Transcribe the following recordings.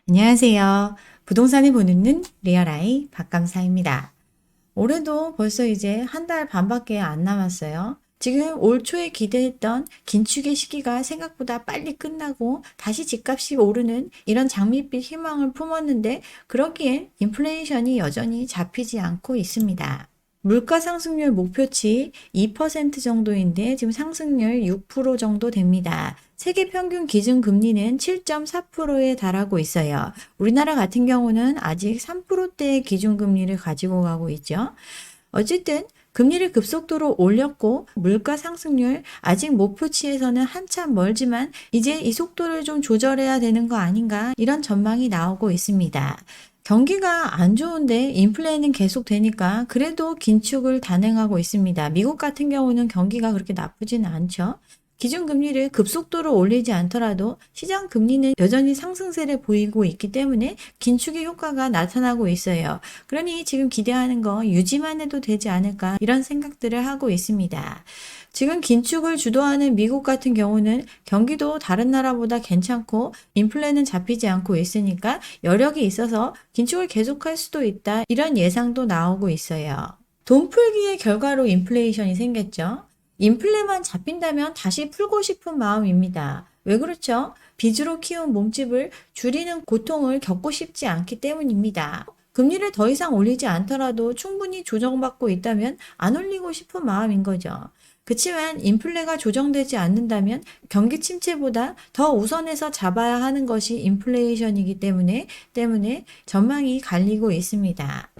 안녕하세요. 부동산을 보는 눈 리얼아이 박감사입니다. 올해도 벌써 이제 한 달 반밖에 안 남았어요. 지금 올 초에 기대했던 긴축의 시기가 생각보다 빨리 끝나고 다시 집값이 오르는 이런 장밋빛 희망을 품었는데 그러기엔 인플레이션이 여전히 잡히지 않고 있습니다. 물가 상승률 목표치 2% 정도인데 지금 상승률 6% 정도 됩니다. 세계 평균 기준 금리는 7.4%에 달하고 있어요. 우리나라 같은 경우는 아직 3%대의 기준 금리를 가지고 가고 있죠. 어쨌든 금리를 급속도로 올렸고 물가 상승률 아직 목표치에서는 한참 멀지만 이제 이 속도를 좀 조절해야 되는 거 아닌가 이런 전망이 나오고 있습니다. 경기가 안 좋은데 인플레는 계속 되니까 그래도 긴축을 단행하고 있습니다. 미국 같은 경우는 경기가 그렇게 나쁘지는 않죠. 기준금리를 급속도로 올리지 않더라도 시장 금리는 여전히 상승세를 보이고 있기 때문에 긴축의 효과가 나타나고 있어요. 그러니 지금 기대하는 거 유지만 해도 되지 않을까 이런 생각들을 하고 있습니다. 지금 긴축을 주도하는 미국 같은 경우는 경기도 다른 나라보다 괜찮고 인플레는 잡히지 않고 있으니까 여력이 있어서 긴축을 계속할 수도 있다 이런 예상도 나오고 있어요. 돈 풀기의 결과로 인플레이션이 생겼죠. 인플레만 잡힌다면 다시 풀고 싶은 마음입니다. 왜 그렇죠? 빚으로 키운 몸집을 줄이는 고통을 겪고 싶지 않기 때문입니다. 금리를 더 이상 올리지 않더라도 충분히 조정받고 있다면 안 올리고 싶은 마음인 거죠. 그치만 인플레가 조정되지 않는다면 경기 침체보다 더 우선해서 잡아야 하는 것이 인플레이션이기 때문에 전망이 갈리고 있습니다.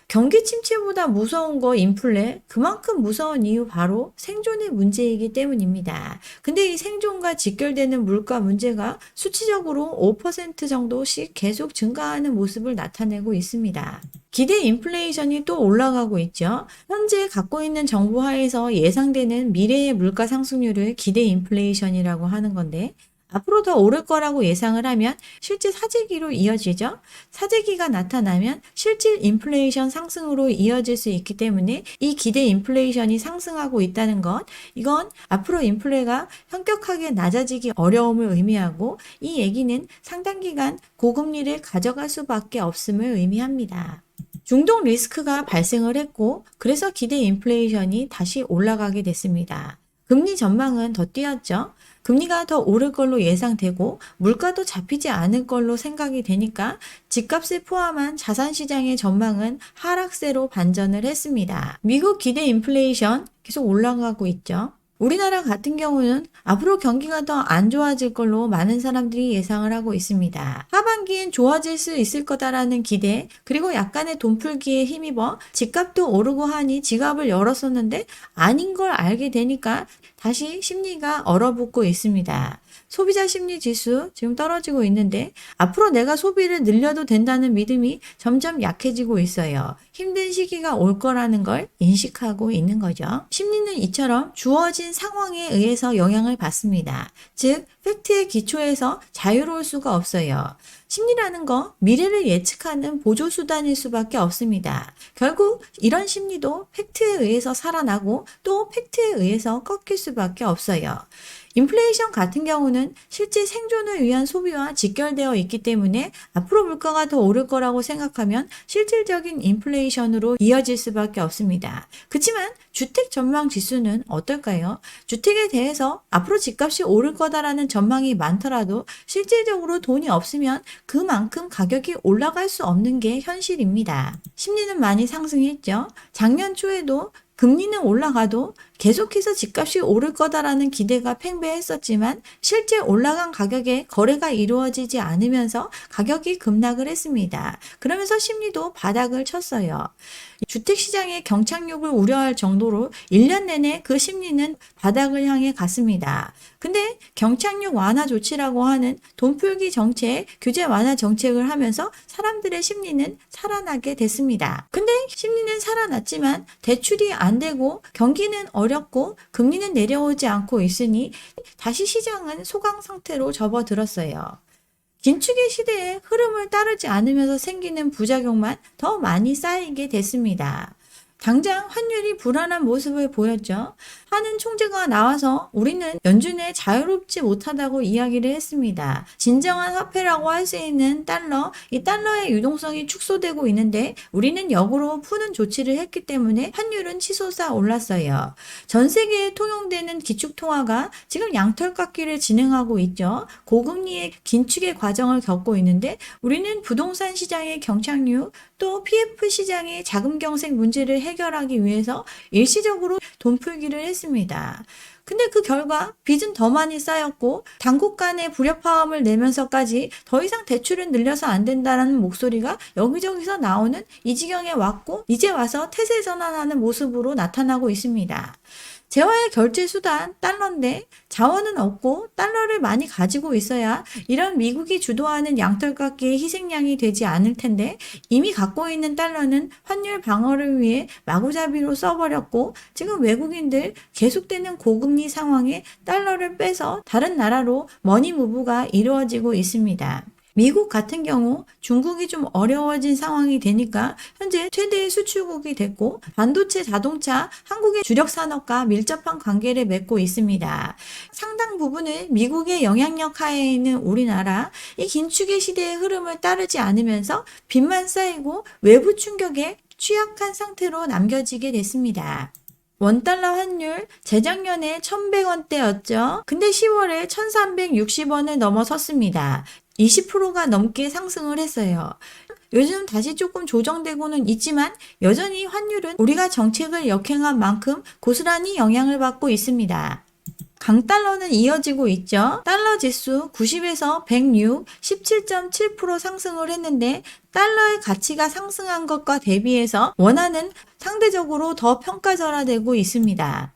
경기 침체보다 무서운 거 인플레, 그만큼 무서운 이유 바로 생존의 문제이기 때문입니다. 근데 이 생존과 직결되는 물가 문제가 수치적으로 5% 정도씩 계속 증가하는 모습을 나타내고 있습니다. 기대 인플레이션이 또 올라가고 있죠. 현재 갖고 있는 정보 하에서 예상되는 미래의 물가 상승률을 기대 인플레이션이라고 하는 건데 앞으로 더 오를 거라고 예상을 하면 실제 사재기로 이어지죠. 사재기가 나타나면 실질 인플레이션 상승으로 이어질 수 있기 때문에 이 기대 인플레이션이 상승하고 있다는 것, 이건 앞으로 인플레가 현격하게 낮아지기 어려움을 의미하고 이 얘기는 상당 기간 고금리를 가져갈 수밖에 없음을 의미합니다. 중동 리스크가 발생을 했고 그래서 기대 인플레이션이 다시 올라가게 됐습니다. 금리 전망은 더 뛰었죠. 금리가 더 오를 걸로 예상되고 물가도 잡히지 않을 걸로 생각이 되니까 집값을 포함한 자산시장의 전망은 하락세로 반전을 했습니다. 미국 기대 인플레이션 계속 올라가고 있죠. 우리나라 같은 경우는 앞으로 경기가 더 안 좋아질 걸로 많은 사람들이 예상을 하고 있습니다. 하반기엔 좋아질 수 있을 거다라는 기대, 그리고 약간의 돈풀기에 힘입어 집값도 오르고 하니 지갑을 열었었는데 아닌 걸 알게 되니까 다시 심리가 얼어붙고 있습니다. 소비자 심리 지수 지금 떨어지고 있는데 앞으로 내가 소비를 늘려도 된다는 믿음이 점점 약해지고 있어요. 힘든 시기가 올 거라는 걸 인식하고 있는 거죠. 심리는 이처럼 주어진 상황에 의해서 영향을 받습니다. 즉, 팩트의 기초에서 자유로울 수가 없어요. 심리라는 거 미래를 예측하는 보조수단일 수밖에 없습니다. 결국 이런 심리도 팩트에 의해서 살아나고 또 팩트에 의해서 꺾일 수밖에 없어요. 인플레이션 같은 경우는 실제 생존을 위한 소비와 직결되어 있기 때문에 앞으로 물가가 더 오를 거라고 생각하면 실질적인 인플레이션으로 이어질 수밖에 없습니다. 그렇지만 주택 전망 지수는 어떨까요? 주택에 대해서 앞으로 집값이 오를 거다라는 전망이 많더라도 실질적으로 돈이 없으면 그만큼 가격이 올라갈 수 없는 게 현실입니다. 심리는 많이 상승했죠. 작년 초에도 금리는 올라가도 계속해서 집값이 오를 거다라는 기대가 팽배했었지만 실제 올라간 가격에 거래가 이루어지지 않으면서 가격이 급락을 했습니다. 그러면서 심리도 바닥을 쳤어요. 주택시장의 경착륙을 우려할 정도로 1년 내내 그 심리는 바닥을 향해 갔습니다. 근데 경착륙 완화 조치라고 하는 돈풀기 정책, 규제 완화 정책을 하면서 사람들의 심리는 살아나게 됐습니다. 근데 심리는 살아났지만 대출이 안 되고 경기는 어렵고 금리는 내려오지 않고 있으니 다시 시장은 소강 상태로 접어들었어요. 긴축의 시대의 흐름을 따르지 않으면서 생기는 부작용만 더 많이 쌓이게 됐습니다. 당장 환율이 불안한 모습을 보였죠. 하는 총재가 나와서 우리는 연준에 자유롭지 못하다고 이야기를 했습니다. 진정한 화폐라고 할 수 있는 달러, 이 달러의 유동성이 축소되고 있는데 우리는 역으로 푸는 조치를 했기 때문에 환율은 치솟아 올랐어요. 전 세계에 통용되는 기축통화가 지금 양털깎기를 진행하고 있죠. 고금리의 긴축의 과정을 겪고 있는데 우리는 부동산 시장의 경착륙, 또 PF 시장의 자금 경색 문제를 해결하기 위해서 일시적으로 돈 풀기를 했습니다. 근데 그 결과 빚은 더 많이 쌓였고 당국 간의 불협화음을 내면서까지 더 이상 대출은 늘려서 안 된다라는 목소리가 여기저기서 나오는 이 지경에 왔고 이제 와서 태세 전환하는 모습으로 나타나고 있습니다. 재화의 결제 수단 달러인데 자원은 없고 달러를 많이 가지고 있어야 이런 미국이 주도하는 양털깎기의 희생양이 되지 않을 텐데 이미 갖고 있는 달러는 환율 방어를 위해 마구잡이로 써버렸고 지금 외국인들 계속되는 고금리 상황에 달러를 빼서 다른 나라로 머니무브가 이루어지고 있습니다. 미국 같은 경우 중국이 좀 어려워진 상황이 되니까 현재 최대의 수출국이 됐고 반도체, 자동차, 한국의 주력 산업과 밀접한 관계를 맺고 있습니다. 상당 부분은 미국의 영향력 하에 있는 우리나라, 이 긴축의 시대의 흐름을 따르지 않으면서 빚만 쌓이고 외부 충격에 취약한 상태로 남겨지게 됐습니다. 원달러 환율 재작년에 1,100원대였죠. 근데 10월에 1,360원을 넘어섰습니다. 20%가 넘게 상승을 했어요. 요즘 다시 조금 조정되고는 있지만 여전히 환율은 우리가 정책을 역행한 만큼 고스란히 영향을 받고 있습니다. 강달러는 이어지고 있죠. 달러 지수 90에서 106, 17.7% 상승을 했는데 달러의 가치가 상승한 것과 대비해서 원화는 상대적으로 더 평가절하되고 있습니다.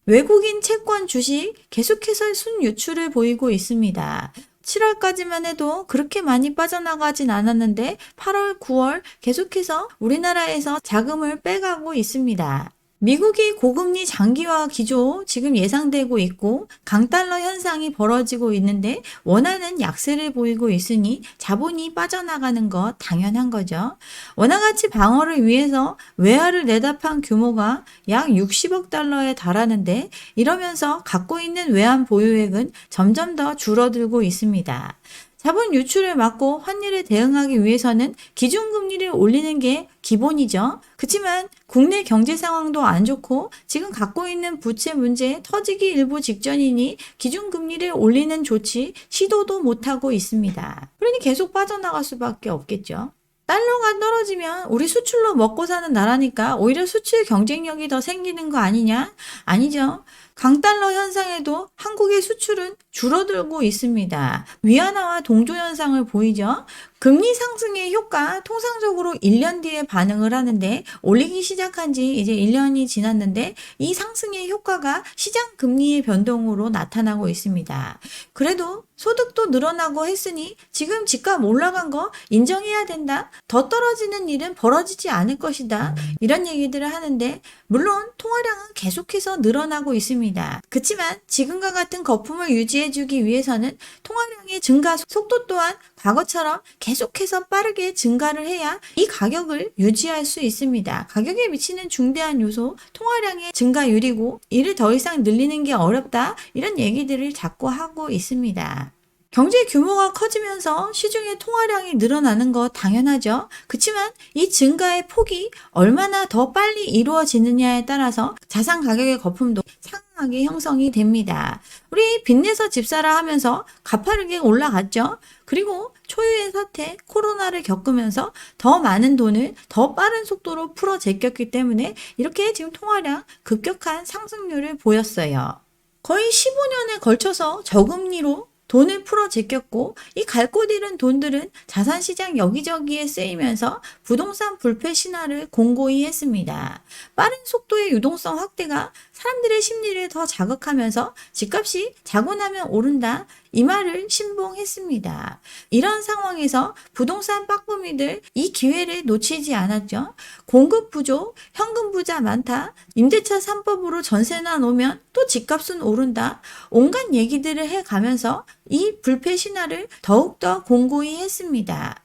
외국인 채권 주식 계속해서 순유출을 보이고 있습니다. 7월까지만 해도 그렇게 많이 빠져나가진 않았는데 8월, 9월 계속해서 우리나라에서 자금을 빼가고 있습니다. 미국이 고금리 장기화 기조 지금 예상되고 있고 강달러 현상이 벌어지고 있는데 원화는 약세를 보이고 있으니 자본이 빠져나가는 것 당연한 거죠. 원화 가치 방어를 위해서 외화를 내다판 규모가 약 60억 달러에 달하는데 이러면서 갖고 있는 외환 보유액은 점점 더 줄어들고 있습니다. 자본 유출을 막고 환율에 대응하기 위해서는 기준금리를 올리는 게 기본이죠. 그렇지만 국내 경제 상황도 안 좋고 지금 갖고 있는 부채 문제 터지기 일보 직전이니 기준금리를 올리는 조치 시도도 못하고 있습니다. 그러니 계속 빠져나갈 수밖에 없겠죠. 달러가 떨어지면 우리 수출로 먹고 사는 나라니까 오히려 수출 경쟁력이 더 생기는 거 아니냐? 아니죠. 강달러 현상에도 한국의 수출은 줄어들고 있습니다. 위안화와 동조 현상을 보이죠. 금리 상승의 효과 통상적으로 1년 뒤에 반응을 하는데 올리기 시작한 지 이제 1년이 지났는데 이 상승의 효과가 시장 금리의 변동으로 나타나고 있습니다. 그래도 소득도 늘어나고 했으니 지금 집값 올라간 거 인정해야 된다. 더 떨어지는 일은 벌어지지 않을 것이다. 이런 얘기들을 하는데 물론 통화량은 계속해서 늘어나고 있습니다. 그렇지만 지금과 같은 거품을 유지해주기 위해서는 통화량의 증가 속도 또한 과거처럼 계속해서 빠르게 증가를 해야 이 가격을 유지할 수 있습니다. 가격에 미치는 중대한 요소 통화량의 증가율이고 이를 더 이상 늘리는 게 어렵다. 이런 얘기들을 자꾸 하고 있습니다. 경제 규모가 커지면서 시중의 통화량이 늘어나는 거 당연하죠. 그렇지만 이 증가의 폭이 얼마나 더 빨리 이루어지느냐에 따라서 자산 가격의 거품도 상하게 형성이 됩니다. 우리 빚내서 집 사라 하면서 가파르게 올라갔죠. 그리고 초유의 사태, 코로나를 겪으면서 더 많은 돈을 더 빠른 속도로 풀어 제꼈기 때문에 이렇게 지금 통화량 급격한 상승률을 보였어요. 거의 15년에 걸쳐서 저금리로 돈을 풀어 제꼈고 이 갈 곳 잃은 돈들은 자산시장 여기저기에 쓰이면서 부동산 불패 신화를 공고히 했습니다. 빠른 속도의 유동성 확대가 사람들의 심리를 더 자극하면서 집값이 자고 나면 오른다. 이 말을 신봉했습니다. 이런 상황에서 부동산 빡부미들 이 기회를 놓치지 않았죠. 공급 부족, 현금 부자 많다. 임대차 3법으로 전세나 놓으면 또 집값은 오른다. 온갖 얘기들을 해가면서 이 불패 신화를 더욱더 공고히 했습니다.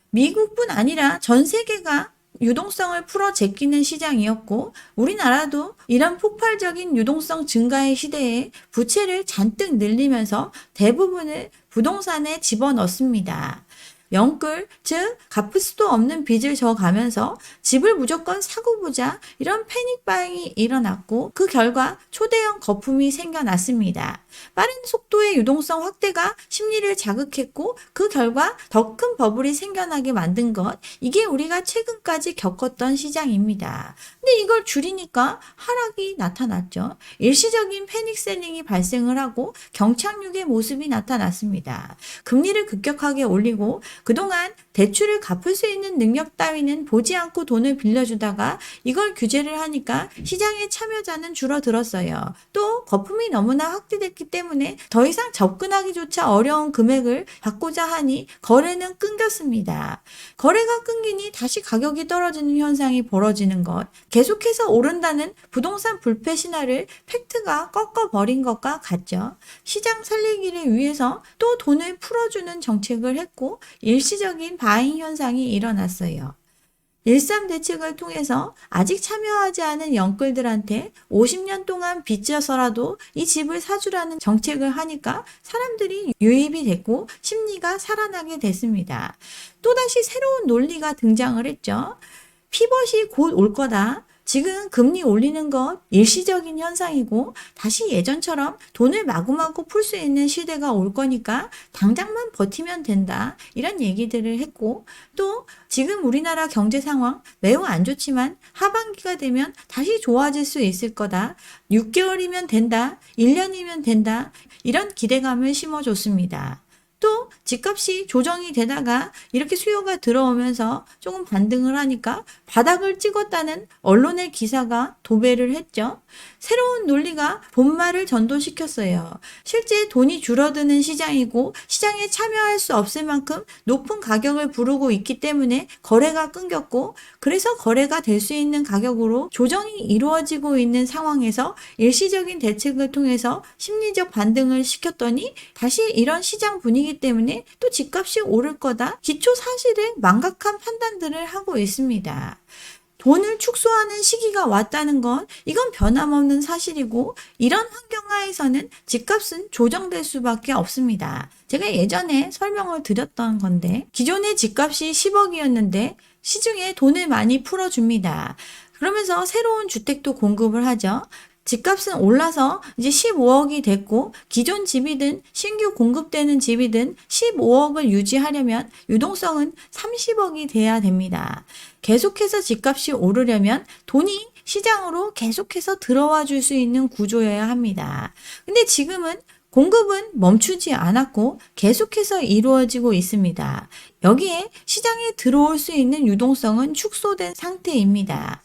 미국뿐 아니라 전 세계가 유동성을 풀어 제끼는 시장이었고 우리나라도 이런 폭발적인 유동성 증가의 시대에 부채를 잔뜩 늘리면서 대부분을 부동산에 집어넣습니다. 영끌, 즉 갚을 수도 없는 빚을 져가면서 집을 무조건 사고 보자 이런 패닉바잉이 일어났고 그 결과 초대형 거품이 생겨났습니다. 빠른 속도의 유동성 확대가 심리를 자극했고 그 결과 더 큰 버블이 생겨나게 만든 것, 이게 우리가 최근까지 겪었던 시장입니다. 근데 이걸 줄이니까 하락이 나타났죠. 일시적인 패닉셀링이 발생을 하고 경착륙의 모습이 나타났습니다. 금리를 급격하게 올리고 그동안 대출을 갚을 수 있는 능력 따위는 보지 않고 돈을 빌려주다가 이걸 규제를 하니까 시장의 참여자는 줄어들었어요. 또 거품이 너무나 확대됐기 때문에 더 이상 접근하기조차 어려운 금액을 받고자 하니 거래는 끊겼습니다. 거래가 끊기니 다시 가격이 떨어지는 현상이 벌어지는 것, 계속해서 오른다는 부동산 불패 신화를 팩트가 꺾어버린 것과 같죠. 시장 살리기를 위해서 또 돈을 풀어주는 정책을 했고 일시적인 바잉 현상이 일어났어요. 13 대책을 통해서 아직 참여하지 않은 영끌들한테 50년 동안 빚져서라도 이 집을 사주라는 정책을 하니까 사람들이 유입이 됐고 심리가 살아나게 됐습니다. 또다시 새로운 논리가 등장을 했죠. 피벗이 곧 올 거다. 지금 금리 올리는 것 일시적인 현상이고 다시 예전처럼 돈을 마구마구 풀 수 있는 시대가 올 거니까 당장만 버티면 된다. 이런 얘기들을 했고 또 지금 우리나라 경제 상황 매우 안 좋지만 하반기가 되면 다시 좋아질 수 있을 거다. 6개월이면 된다. 1년이면 된다. 이런 기대감을 심어줬습니다. 또 집값이 조정이 되다가 이렇게 수요가 들어오면서 조금 반등을 하니까 바닥을 찍었다는 언론의 기사가 도배를 했죠. 새로운 논리가 본말을 전도시켰어요. 실제 돈이 줄어드는 시장이고 시장에 참여할 수 없을 만큼 높은 가격을 부르고 있기 때문에 거래가 끊겼고 그래서 거래가 될 수 있는 가격으로 조정이 이루어지고 있는 상황에서 일시적인 대책을 통해서 심리적 반등을 시켰더니 다시 이런 시장 분위기 때문에 또 집값이 오를 거다. 기초 사실을 망각한 판단들을 하고 있습니다. 돈을 축소하는 시기가 왔다는 건 이건 변함없는 사실이고 이런 환경하에서는 집값은 조정될 수밖에 없습니다. 제가 예전에 설명을 드렸던 건데 기존의 집값이 10억이었는데 시중에 돈을 많이 풀어줍니다. 그러면서 새로운 주택도 공급을 하죠. 집값은 올라서 이제 15억이 됐고 기존 집이든 신규 공급되는 집이든 15억을 유지하려면 유동성은 30억이 돼야 됩니다. 계속해서 집값이 오르려면 돈이 시장으로 계속해서 들어와 줄 수 있는 구조여야 합니다. 근데 지금은 공급은 멈추지 않았고 계속해서 이루어지고 있습니다. 여기에 시장에 들어올 수 있는 유동성은 축소된 상태입니다.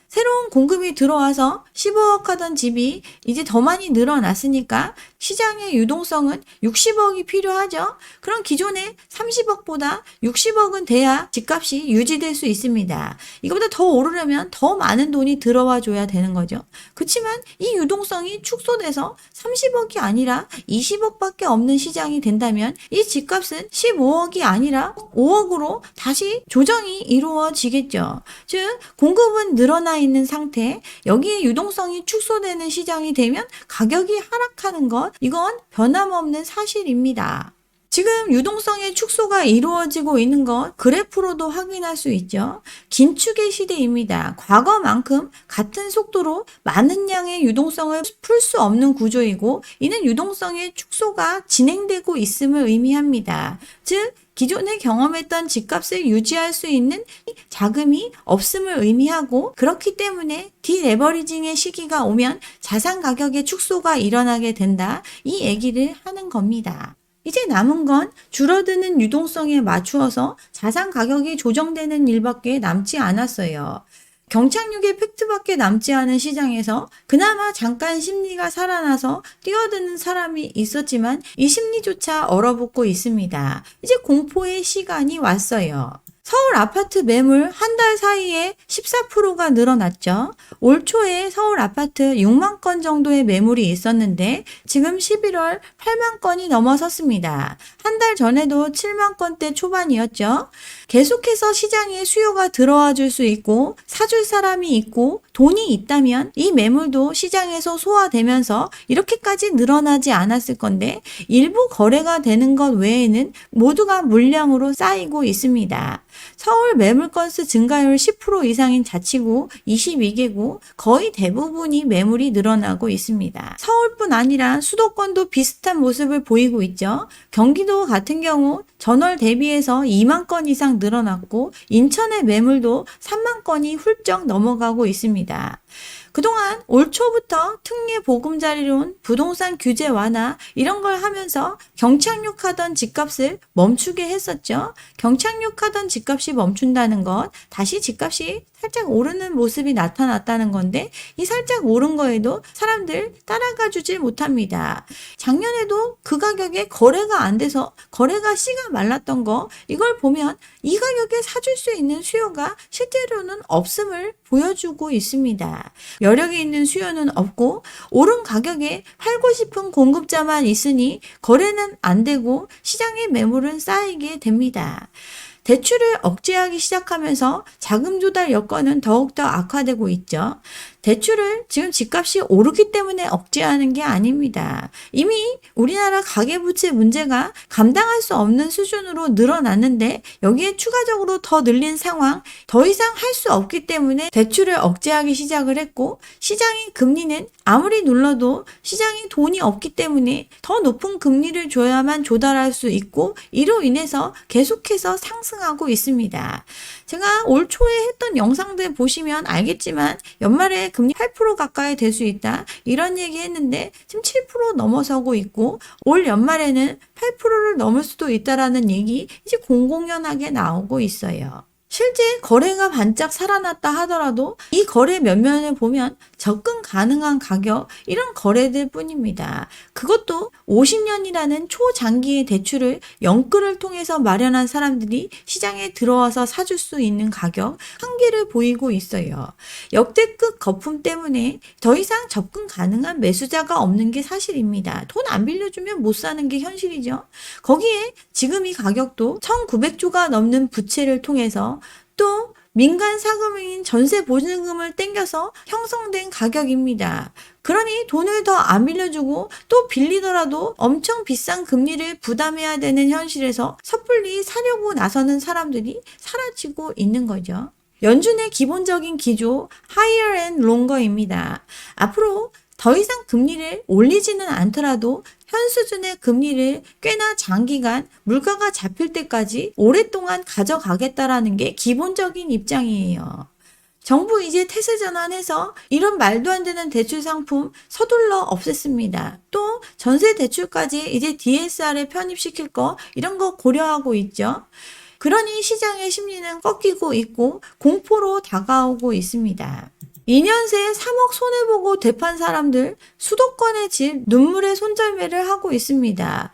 새로운 공급이 들어와서 15억 하던 집이 이제 더 많이 늘어났으니까 시장의 유동성은 60억이 필요하죠. 그럼 기존의 30억보다 60억은 돼야 집값이 유지될 수 있습니다. 이거보다 더 오르려면 더 많은 돈이 들어와 줘야 되는 거죠. 그렇지만 이 유동성이 축소돼서 30억이 아니라 20억밖에 없는 시장이 된다면 이 집값은 15억이 아니라 5억으로 다시 조정이 이루어지겠죠. 즉 공급은 늘어나 있는 상태, 여기에 유동성이 축소되는 시장이 되면 가격이 하락하는 것, 이건 변함없는 사실입니다. 지금 유동성의 축소가 이루어지고 있는 것 그래프로도 확인할 수 있죠. 긴축의 시대입니다. 과거만큼 같은 속도로 많은 양의 유동성을 풀 수 없는 구조이고 이는 유동성의 축소가 진행되고 있음을 의미합니다. 즉 기존에 경험했던 집값을 유지할 수 있는 자금이 없음을 의미하고 그렇기 때문에 디레버리징의 시기가 오면 자산 가격의 축소가 일어나게 된다. 이 얘기를 하는 겁니다. 이제 남은 건 줄어드는 유동성에 맞추어서 자산 가격이 조정되는 일밖에 남지 않았어요. 경착륙의 팩트밖에 남지 않은 시장에서 그나마 잠깐 심리가 살아나서 뛰어드는 사람이 있었지만 이 심리조차 얼어붙고 있습니다. 이제 공포의 시간이 왔어요. 서울 아파트 매물 한 달 사이에 14%가 늘어났죠. 올 초에 서울 아파트 6만 건 정도의 매물이 있었는데 지금 11월 8만 건이 넘어섰습니다. 한 달 전에도 7만 건대 초반이었죠. 계속해서 시장에 수요가 들어와 줄 수 있고 사줄 사람이 있고 돈이 있다면 이 매물도 시장에서 소화되면서 이렇게까지 늘어나지 않았을 건데 일부 거래가 되는 것 외에는 모두가 물량으로 쌓이고 있습니다. 서울 매물 건수 증가율 10% 이상인 자치구 22개구 거의 대부분이 매물이 늘어나고 있습니다. 서울뿐 아니라 수도권도 비슷한 모습을 보이고 있죠. 경기도 같은 경우 전월 대비해서 2만 건 이상 늘어났고 인천의 매물도 3만 건이 훌쩍 넘어가고 있습니다. 그동안 올 초부터 특례 보금자리론, 부동산 규제 완화 이런 걸 하면서 경착륙하던 집값을 멈추게 했었죠. 경착륙하던 집값이 멈춘다는 것, 다시 집값이 살짝 오르는 모습이 나타났다는 건데 이 살짝 오른 거에도 사람들 따라가 주질 못합니다. 작년에도 그 가격에 거래가 안 돼서 거래가 씨가 말랐던 거 이걸 보면 이 가격에 사줄 수 있는 수요가 실제로는 없음을 보여주고 있습니다. 여력이 있는 수요는 없고 오른 가격에 팔고 싶은 공급자만 있으니 거래는 안 되고 시장의 매물은 쌓이게 됩니다. 대출을 억제하기 시작하면서 자금 조달 여건은 더욱더 악화되고 있죠. 대출을 지금 집값이 오르기 때문에 억제하는 게 아닙니다. 이미 우리나라 가계부채 문제가 감당할 수 없는 수준으로 늘어났는데 여기에 추가적으로 더 늘린 상황, 더 이상 할 수 없기 때문에 대출을 억제하기 시작을 했고 시장의 금리는 아무리 눌러도 시장에 돈이 없기 때문에 더 높은 금리를 줘야만 조달할 수 있고 이로 인해서 계속해서 상승하고 있습니다. 제가 올 초에 했던 영상들 보시면 알겠지만 연말에 금리 8% 가까이 될 수 있다 이런 얘기 했는데 지금 7% 넘어서고 있고 올 연말에는 8%를 넘을 수도 있다라는 얘기 이제 공공연하게 나오고 있어요. 실제 거래가 반짝 살아났다 하더라도 이 거래 면면을 보면 접근 가능한 가격 이런 거래들 뿐입니다. 그것도 50년이라는 초장기의 대출을 영끌을 통해서 마련한 사람들이 시장에 들어와서 사줄 수 있는 가격 한계를 보이고 있어요. 역대급 거품 때문에 더 이상 접근 가능한 매수자가 없는 게 사실입니다. 돈 안 빌려주면 못 사는 게 현실이죠. 거기에 지금 이 가격도 1900조가 넘는 부채를 통해서 또 민간 사금인 전세 보증금을 땡겨서 형성된 가격입니다. 그러니 돈을 더 안 빌려주고 또 빌리더라도 엄청 비싼 금리를 부담해야 되는 현실에서 섣불리 사려고 나서는 사람들이 사라지고 있는 거죠. 연준의 기본적인 기조 higher and longer입니다. 앞으로 더 이상 금리를 올리지는 않더라도 현 수준의 금리를 꽤나 장기간 물가가 잡힐 때까지 오랫동안 가져가겠다라는 게 기본적인 입장이에요. 정부 이제 태세 전환해서 이런 말도 안 되는 대출 상품 서둘러 없앴습니다. 또 전세 대출까지 이제 DSR에 편입시킬 거 이런 거 고려하고 있죠. 그러니 시장의 심리는 꺾이고 있고 공포로 다가오고 있습니다. 2년 새에 3억 손해보고 되판 사람들 수도권의 집 눈물의 손절매를 하고 있습니다.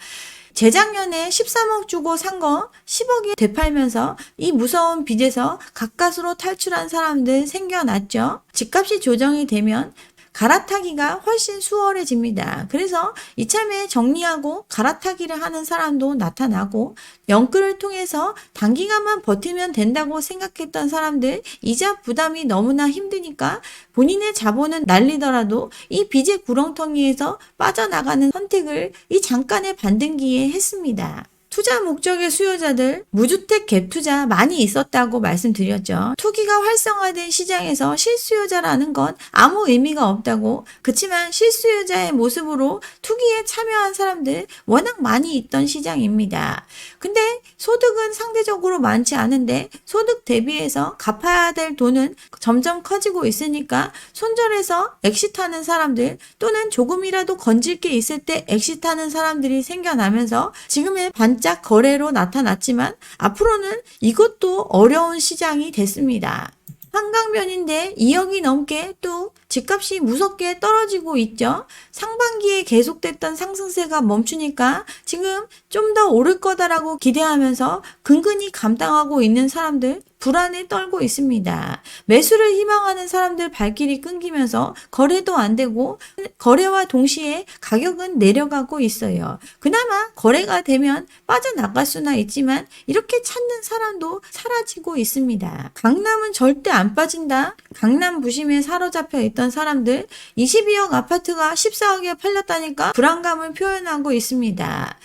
재작년에 13억 주고 산 거 10억에 되팔면서 이 무서운 빚에서 가까스로 탈출한 사람들 생겨났죠. 집값이 조정이 되면 갈아타기가 훨씬 수월해집니다. 그래서 이참에 정리하고 갈아타기를 하는 사람도 나타나고 영끌을 통해서 단기간만 버티면 된다고 생각했던 사람들 이자 부담이 너무나 힘드니까 본인의 자본은 날리더라도 이 빚의 구렁텅이에서 빠져나가는 선택을 이 잠깐의 반등기에 했습니다. 투자 목적의 수요자들, 무주택 갭 투자 많이 있었다고 말씀드렸죠. 투기가 활성화된 시장에서 실수요자라는 건 아무 의미가 없다고. 그치만 실수요자의 모습으로 투기에 참여한 사람들 워낙 많이 있던 시장입니다. 근데 소득은 상대적으로 많지 않은데 소득 대비해서 갚아야 될 돈은 점점 커지고 있으니까 손절해서 엑시트하는 사람들 또는 조금이라도 건질 게 있을 때 엑시트하는 사람들이 생겨나면서 지금의 반짝 거래로 나타났지만 앞으로는 이것도 어려운 시장이 됐습니다. 한강변인데 2억이 넘게 또 집값이 무섭게 떨어지고 있죠. 상반기에 계속됐던 상승세가 멈추니까 지금 좀 더 오를 거다라고 기대하면서 근근히 감당하고 있는 사람들 불안에 떨고 있습니다. 매수를 희망하는 사람들 발길이 끊기면서 거래도 안 되고 거래와 동시에 가격은 내려가고 있어요. 그나마 거래가 되면 빠져나갈 수나 있지만 이렇게 찾는 사람도 사라지고 있습니다. 강남은 절대 안 빠진다. 강남 부심에 사로잡혀 있던 사람들 22억 아파트가 14억에 팔렸다니까 불안감을 표현하고 있습니다.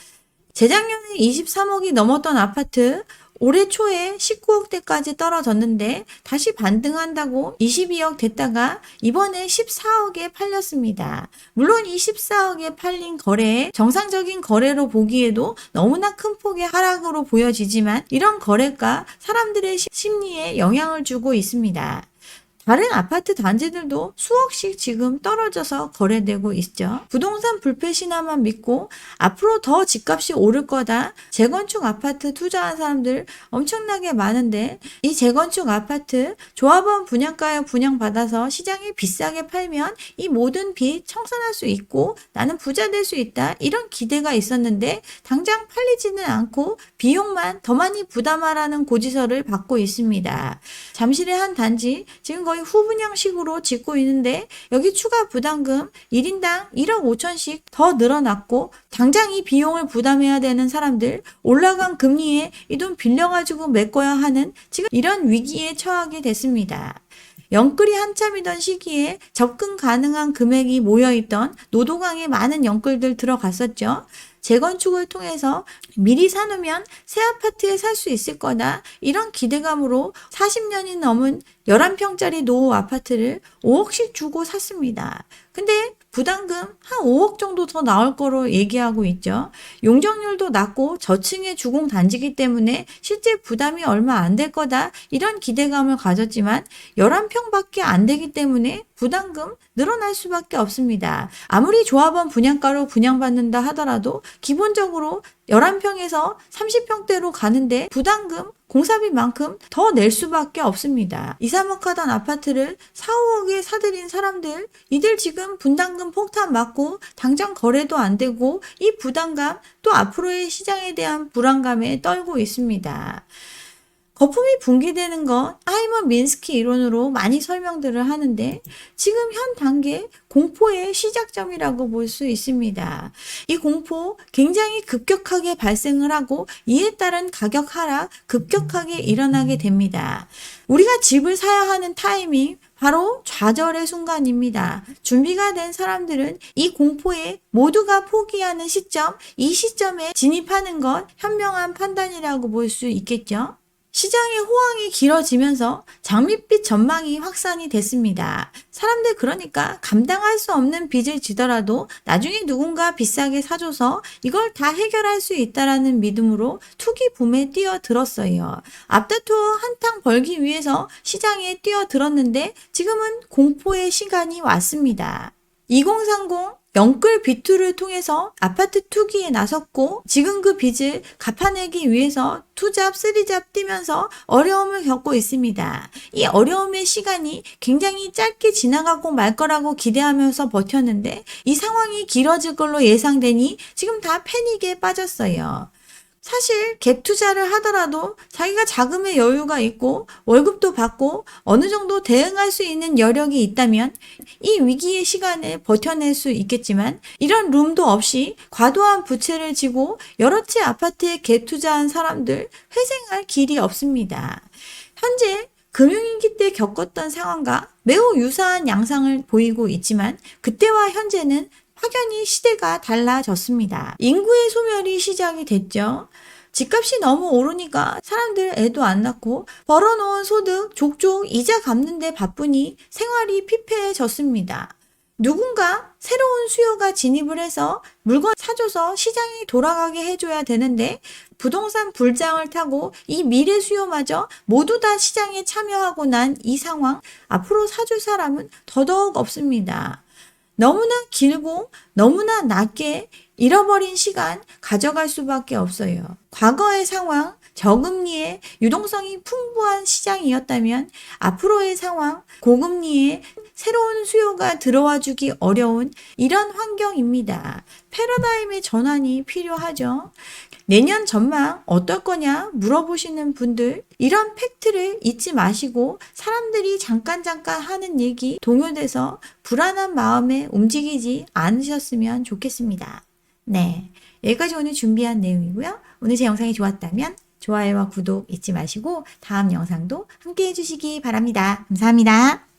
재작년에 23억이 넘었던 아파트 올해 초에 19억대까지 떨어졌는데 다시 반등한다고 22억 됐다가 이번에 14억에 팔렸습니다. 물론 이 14억에 팔린 거래에 정상적인 거래로 보기에도 너무나 큰 폭의 하락으로 보여지지만 이런 거래가 사람들의 심리에 영향을 주고 있습니다. 다른 아파트 단지들도 수억씩 지금 떨어져서 거래되고 있죠. 부동산 불패 신화만 믿고 앞으로 더 집값이 오를 거다. 재건축 아파트 투자한 사람들 엄청나게 많은데 이 재건축 아파트 조합원 분양가에 분양받아서 시장에 비싸게 팔면 이 모든 빚 청산할 수 있고 나는 부자 될 수 있다. 이런 기대가 있었는데 당장 팔리지는 않고 비용만 더 많이 부담하라는 고지서를 받고 있습니다. 잠실의 한 단지 지금 거의 후분양식으로 짓고 있는데 여기 추가 부담금 1인당 1억 5천씩 더 늘어났고 당장 이 비용을 부담해야 되는 사람들 올라간 금리에 이 돈 빌려가지고 메꿔야 하는 지금 이런 위기에 처하게 됐습니다. 영끌이 한참이던 시기에 접근 가능한 금액이 모여있던 노도강에 많은 영끌들 들어갔었죠. 재건축을 통해서 미리 사놓으면 새 아파트에 살 수 있을 거다. 이런 기대감으로 40년이 넘은 11평짜리 노후 아파트를 5억씩 주고 샀습니다. 근데 부담금 한 5억 정도 더 나올 거로 얘기하고 있죠. 용적률도 낮고 저층의 주공 단지이기 때문에 실제 부담이 얼마 안 될 거다. 이런 기대감을 가졌지만 11평밖에 안 되기 때문에 부담금 늘어날 수밖에 없습니다. 아무리 조합원 분양가로 분양받는다 하더라도 기본적으로 11평에서 30평대로 가는데 부담금 공사비만큼 더 낼 수밖에 없습니다. 2, 3억 하던 아파트를 4, 5억에 사들인 사람들 이들 지금 분담금 폭탄 맞고 당장 거래도 안 되고 이 부담감 또 앞으로의 시장에 대한 불안감에 떨고 있습니다. 거품이 분기되는 건 하이먼 민스키 이론으로 많이 설명들을 하는데 지금 현 단계 공포의 시작점이라고 볼 수 있습니다. 이 공포 굉장히 급격하게 발생을 하고 이에 따른 가격 하락 급격하게 일어나게 됩니다. 우리가 집을 사야 하는 타이밍 바로 좌절의 순간입니다. 준비가 된 사람들은 이 공포에 모두가 포기하는 시점, 이 시점에 진입하는 것 현명한 판단이라고 볼 수 있겠죠. 시장의 호황이 길어지면서 장밋빛 전망이 확산이 됐습니다. 사람들 그러니까 감당할 수 없는 빚을 지더라도 나중에 누군가 비싸게 사줘서 이걸 다 해결할 수 있다라는 믿음으로 투기 붐에 뛰어들었어요. 앞다투어 한탕 벌기 위해서 시장에 뛰어들었는데 지금은 공포의 시간이 왔습니다. 2030 영끌 비투를 통해서 아파트 투기에 나섰고 지금 그 빚을 갚아내기 위해서 투잡, 쓰리잡 뛰면서 어려움을 겪고 있습니다. 이 어려움의 시간이 굉장히 짧게 지나가고 말 거라고 기대하면서 버텼는데 이 상황이 길어질 걸로 예상되니 지금 다 패닉에 빠졌어요. 사실 갭 투자를 하더라도 자기가 자금의 여유가 있고 월급도 받고 어느 정도 대응할 수 있는 여력이 있다면 이 위기의 시간을 버텨낼 수 있겠지만 이런 룸도 없이 과도한 부채를 지고 여러 채 아파트에 갭 투자한 사람들 회생할 길이 없습니다. 현재 금융위기 때 겪었던 상황과 매우 유사한 양상을 보이고 있지만 그때와 현재는 확연히 시대가 달라졌습니다. 인구의 소멸이 시작이 됐죠. 집값이 너무 오르니까 사람들 애도 안 낳고 벌어놓은 소득 족족 이자 갚는데 바쁘니 생활이 피폐해졌습니다. 누군가 새로운 수요가 진입을 해서 물건 사줘서 시장이 돌아가게 해줘야 되는데 부동산 불장을 타고 이 미래 수요마저 모두 다 시장에 참여하고 난 이 상황 앞으로 사줄 사람은 더더욱 없습니다. 너무나 길고 너무나 낮게 잃어버린 시간 가져갈 수밖에 없어요. 과거의 상황, 저금리에 유동성이 풍부한 시장이었다면 앞으로의 상황, 고금리에 새로운 수요가 들어와 주기 어려운 이런 환경입니다. 패러다임의 전환이 필요하죠. 내년 전망 어떨 거냐 물어보시는 분들, 이런 팩트를 잊지 마시고 사람들이 잠깐 하는 얘기 동요돼서 불안한 마음에 움직이지 않으셨으면 좋겠습니다. 네, 여기까지 오늘 준비한 내용이고요. 오늘 제 영상이 좋았다면 좋아요와 구독 잊지 마시고 다음 영상도 함께 해주시기 바랍니다. 감사합니다.